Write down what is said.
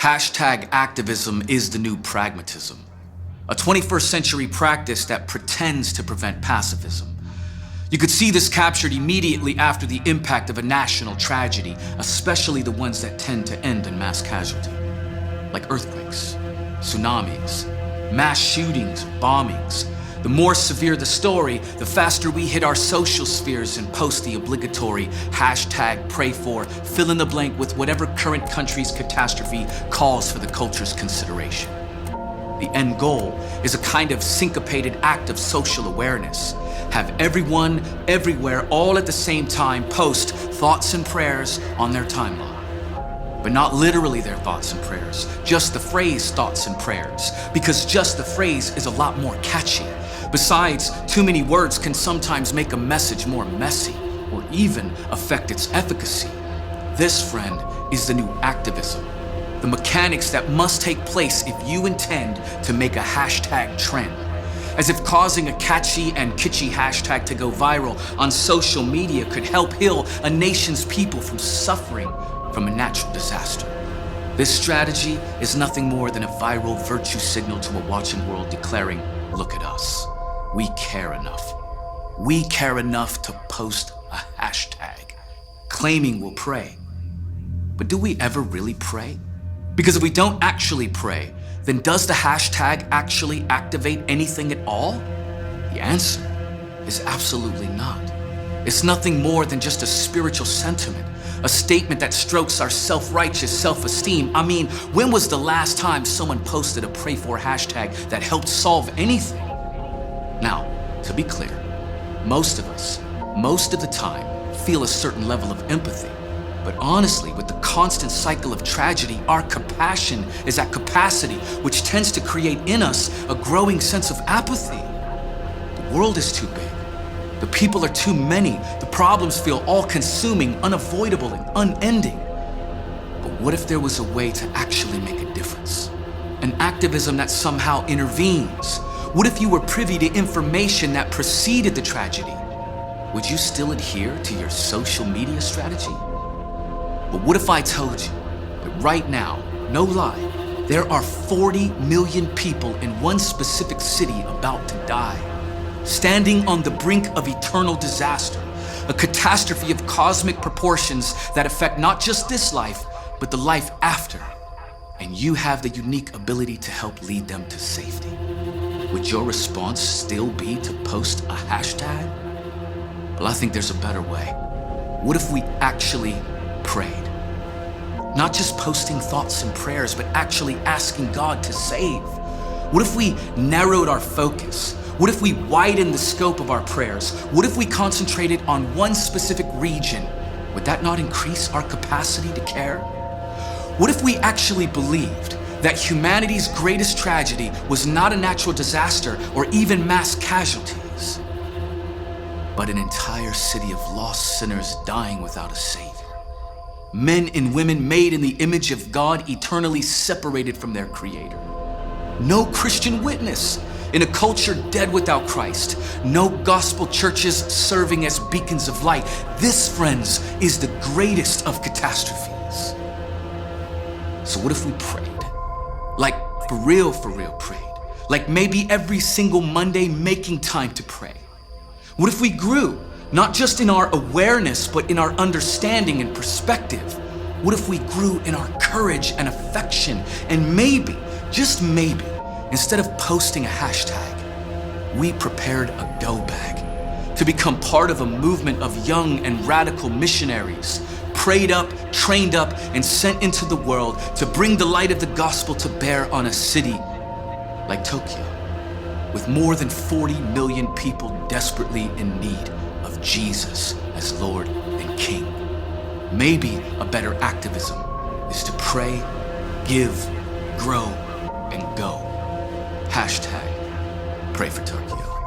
Hashtag activism is the new pragmatism, a 21st century practice that pretends to prevent pacifism. You could see this captured immediately after the impact of a national tragedy, especially the ones that tend to end in mass casualty, like earthquakes, tsunamis, mass shootings, bombings. The more severe the story, the faster we hit our social spheres and post the obligatory hashtag pray for, fill in the blank with whatever current country's catastrophe calls for the culture's consideration. The end goal is a kind of syncopated act of social awareness. Have everyone, everywhere, all at the same time post thoughts and prayers on their timeline. But not literally their thoughts and prayers, just the phrase thoughts and prayers, because just the phrase is a lot more catchy. Besides, too many words can sometimes make a message more messy or even affect its efficacy. This, friend, is the new activism. The mechanics that must take place if you intend to make a hashtag trend. As if causing a catchy and kitschy hashtag to go viral on social media could help heal a nation's people from suffering from a natural disaster. This strategy is nothing more than a viral virtue signal to a watching world declaring, look at us. We care enough. We care enough to post a hashtag, claiming we'll pray. But do we ever really pray? Because if we don't actually pray, then does the hashtag actually activate anything at all? The answer is absolutely not. It's nothing more than just a spiritual sentiment, a statement that strokes our self-righteous self-esteem. I mean, when was the last time someone posted a pray for hashtag that helped solve anything? Now, to be clear, most of us, most of the time, feel a certain level of empathy. But honestly, with the constant cycle of tragedy, our compassion is at capacity, which tends to create in us a growing sense of apathy. The world is too big. The people are too many. The problems feel all-consuming, unavoidable, and unending. But what if there was a way to actually make a difference? An activism that somehow intervenes? What if you were privy to information that preceded the tragedy? Would you still adhere to your social media strategy? But what if I told you that right now, no lie, there are 40 million people in one specific city about to die, standing on the brink of eternal disaster, a catastrophe of cosmic proportions that affect not just this life, but the life after. And you have the unique ability to help lead them to safety. Would your response still be to post a hashtag? Well, I think there's a better way. What if we actually prayed? Not just posting thoughts and prayers, but actually asking God to save. What if we narrowed our focus? What if we widened the scope of our prayers? What if we concentrated on one specific region? Would that not increase our capacity to care? What if we actually believed that humanity's greatest tragedy was not a natural disaster or even mass casualties, but an entire city of lost sinners dying without a savior? Men and women made in the image of God, eternally separated from their Creator. No Christian witness in a culture dead without Christ. No gospel churches serving as beacons of light. This, friends, is the greatest of catastrophes. So what if we prayed? Like for real prayed. Like maybe every single Monday making time to pray. What if we grew? Not just in our awareness, but in our understanding and perspective. What if we grew in our courage and affection? And maybe, just maybe, instead of posting a hashtag, we prepared a go bag to become part of a movement of young and radical missionaries, prayed up, trained up, and sent into the world to bring the light of the gospel to bear on a city like Tokyo, with more than 40 million people desperately in need of Jesus as Lord and King. Maybe a better activism is to pray, give, grow, and go. Hashtag pray for Tokyo.